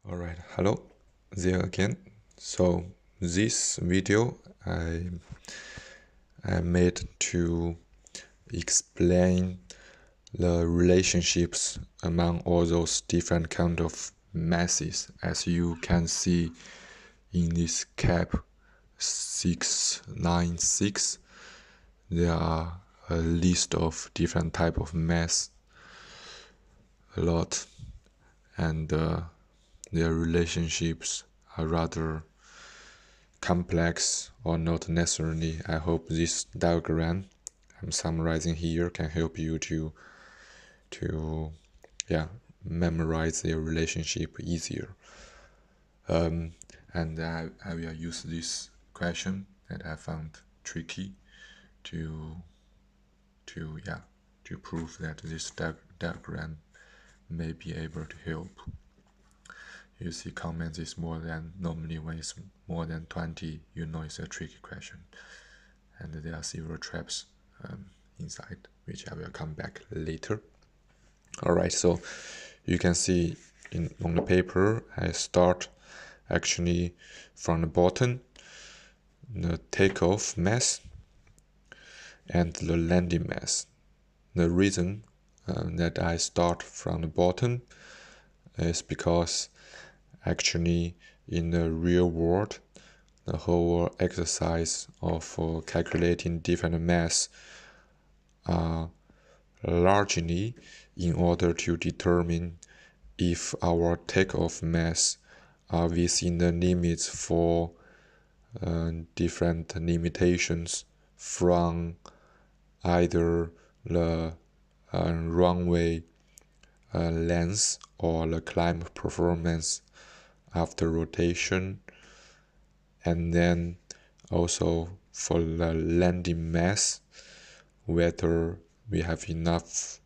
Alright, hello, there again. So this video I made to explain the relationships among all those different kind of masses. As you can see in this cap 696, there are a list of different type of mass, a lot, and their relationships are rather complex or not necessarily. I hope this diagram I'm summarizing here can help you to memorize their relationship easier. And I will use this question that I found tricky to prove that this diagram may be able to help. You see comments is more than, normally when it's more than 20, you know it's a tricky question. And there are several traps inside, which I will come back later. Alright, so you can see on the paper, I start actually from the bottom, the takeoff mass and the landing mass. The reason that I start from the bottom is because actually in the real world, the whole exercise of calculating different mass are largely in order to determine if our takeoff mass are within the limits for different limitations from either the runway length or the climb performance after rotation, and then also for the landing mass, whether we have enough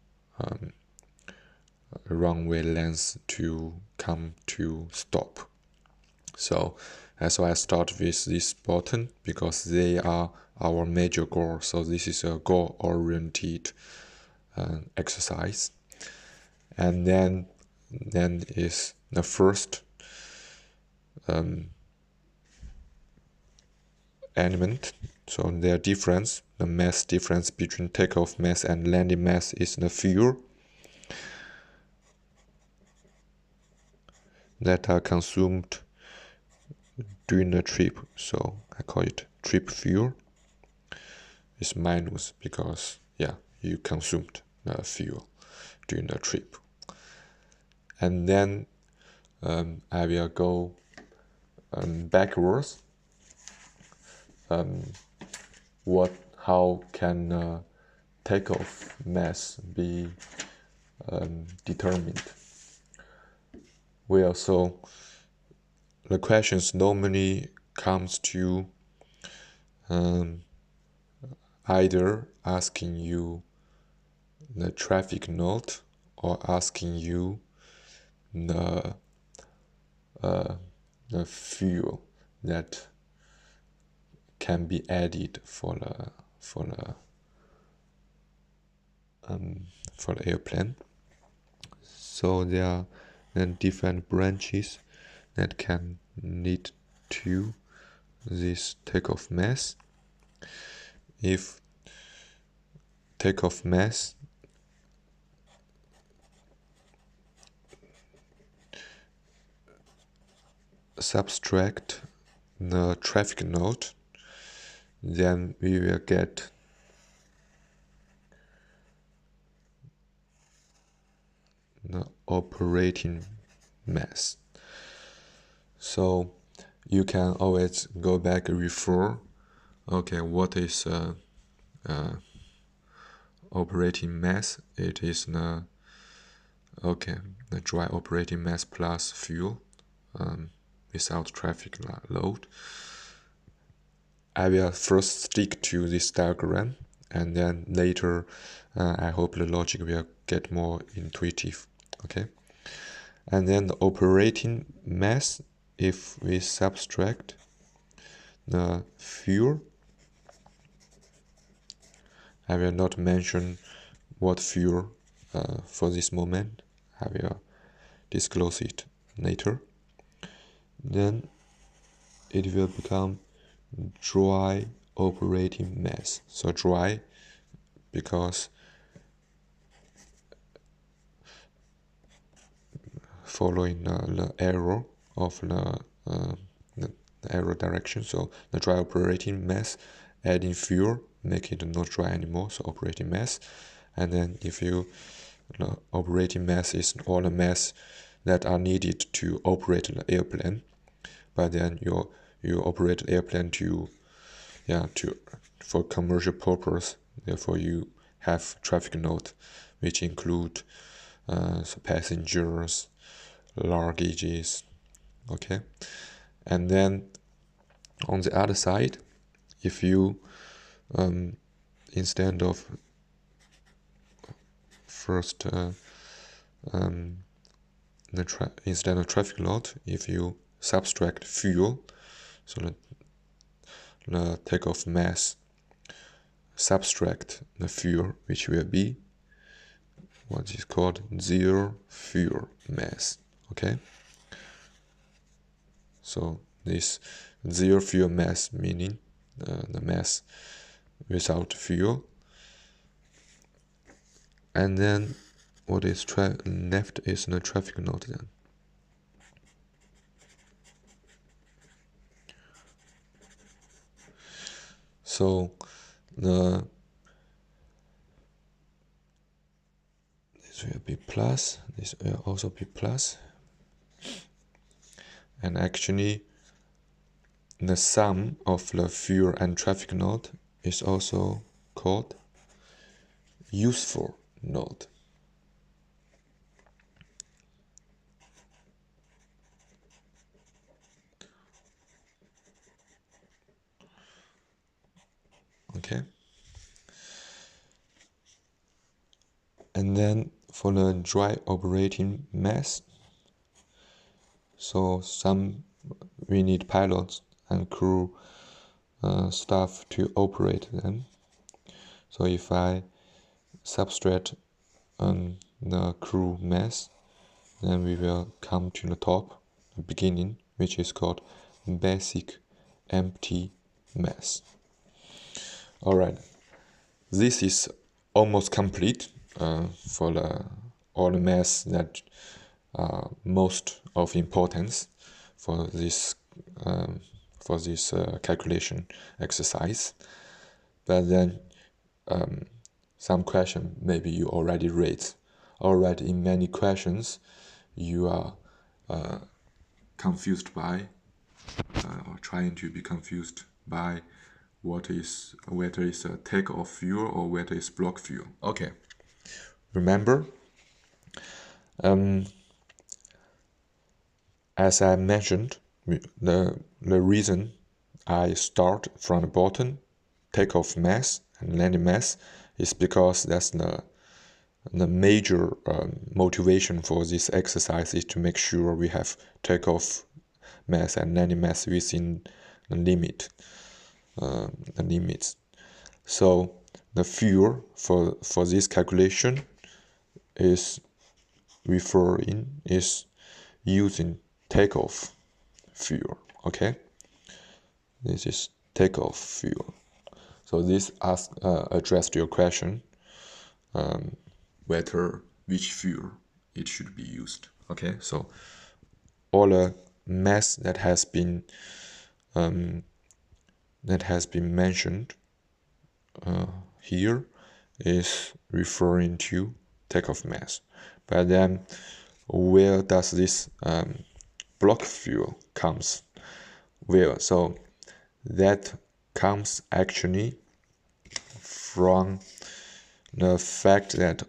runway length to come to stop. So that's why I start with this button, because they are our major goal. So this is a goal-oriented exercise. And then is the first element. So their difference, the mass difference between takeoff mass and landing mass, is the fuel that are consumed during the trip. So I call it trip fuel. It's minus because you consumed the fuel during the trip. And then I will go backwards. How can takeoff mass be determined? Well, so the questions normally comes to either asking you the traffic note or asking you the fuel that can be added for the airplane. So there are then different branches that can lead to this takeoff mass. If takeoff mass subtract the traffic note, then we will get the operating mass. So you can always go back and refer, okay, what is operating mass? It is the dry operating mass plus fuel without traffic load. I will first stick to this diagram, and then later I hope the logic will get more intuitive. Okay, and then the operating mass, if we subtract the fuel, I will not mention what fuel for this moment. I will disclose it later. then it will become dry operating mass. So dry because following the arrow of the arrow direction. So the dry operating mass, adding fuel, make it not dry anymore, so operating mass. And then if the operating mass is all the mass that are needed to operate the airplane, but then you operate the airplane for commercial purpose. Therefore, you have traffic load, which include passengers, luggages, okay. And then on the other side, if you instead of first instead of traffic load, if you subtract fuel, so the takeoff mass subtract the fuel, which will be what is called zero fuel mass, okay. So this zero fuel mass meaning the mass without fuel. And then what is left is the traffic load then. So this will be plus, this will also be plus. And actually the sum of the fuel and traffic load is also called useful load. Okay. And then for the dry operating mass, so we need pilots and crew staff to operate them. So if I subtract the crew mass, then we will come to the top, the beginning, which is called basic empty mass. Alright, this is almost complete for all the mass that are most of importance for this calculation exercise. But then some question maybe you already raised. Already in many questions you are confused by or trying to be confused by whether it's a takeoff fuel or whether it's block fuel. Okay, remember, as I mentioned, the reason I start from the bottom, takeoff mass and landing mass, is because that's the major motivation for this exercise is to make sure we have takeoff mass and landing mass within the limits. So the fuel for this calculation is using takeoff fuel. Okay, this is takeoff fuel. So this addressed your question whether which fuel it should be used. Okay, so all the mass that has been mentioned here is referring to takeoff mass. But then where does this block fuel comes? Where? So that comes actually from the fact that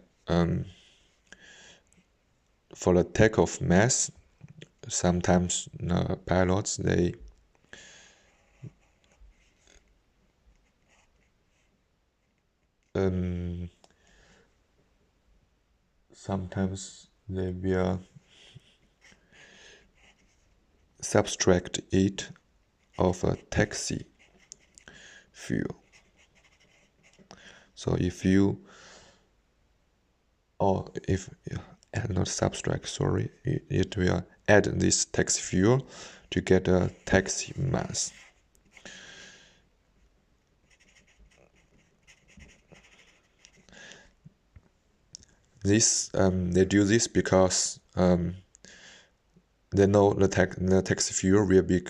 for the takeoff mass, sometimes the pilots sometimes they will subtract it of a taxi fuel. So if not subtract, sorry, it will add this taxi fuel to get a taxi mass. They do this because they know the taxi fuel will be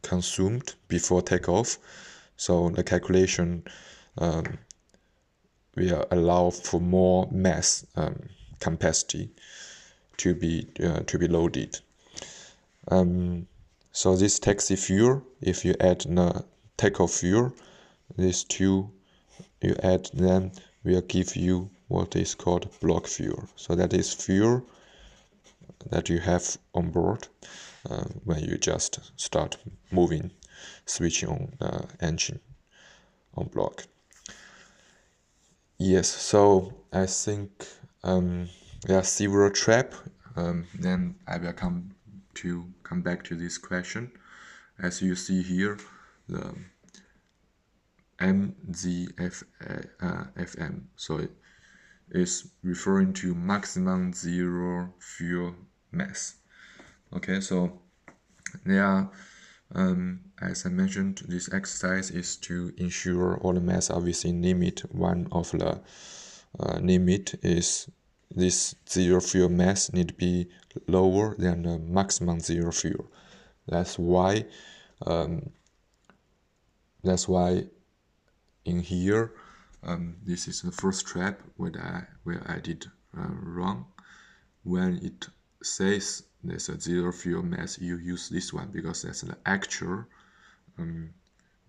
consumed before takeoff, so the calculation will allow for more mass capacity to be loaded. So this taxi fuel, if you add the takeoff fuel, these two you add them will give you what is called block fuel. So that is fuel that you have on board when you just start moving, switching on the engine on block. Yes, so I think there are several traps. Then I will come back to this question. As you see here, the MZFM, so it is referring to maximum zero fuel mass. Okay, so there are, as I mentioned, this exercise is to ensure all the mass are within limit. One of the limit is this zero fuel mass need to be lower than the maximum zero fuel. That's why in here this is the first trap where I did wrong. When it says there's a zero fuel mass, you use this one because that's the actual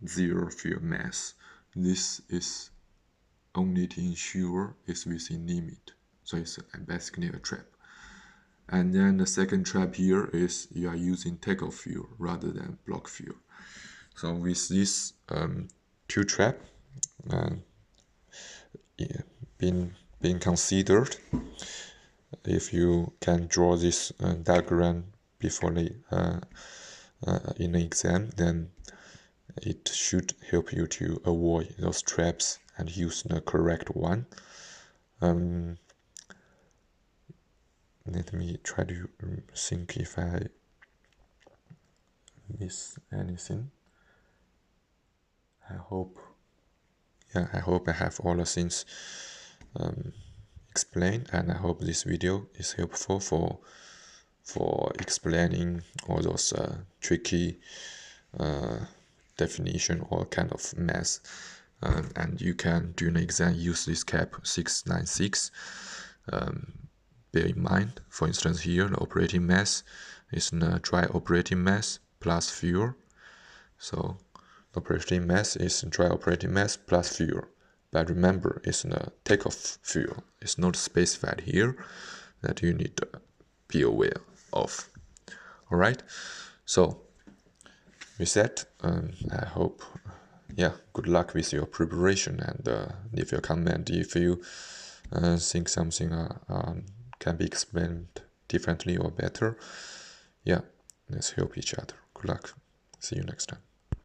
zero fuel mass. This is only to ensure it's within limit, so it's basically a trap. And then the second trap here is you are using takeoff fuel rather than block fuel. So with this two trap being considered, if you can draw this diagram before in the exam, then it should help you to avoid those traps and use the correct one. Let me try to think if I miss anything. I hope I have all the things explained, and I hope this video is helpful for explaining all those tricky definition or kind of mass. And you can, during the exam, use this cap 696. Bear in mind, for instance, here the operating mass is the dry operating mass plus fuel. So operating mass is dry operating mass plus fuel. But remember, it's the takeoff fuel. It's not specified here, that you need to be aware of. All right. So with that, I hope, good luck with your preparation, and leave your comment if you think something can be explained differently or better. Let's help each other. Good luck. See you next time.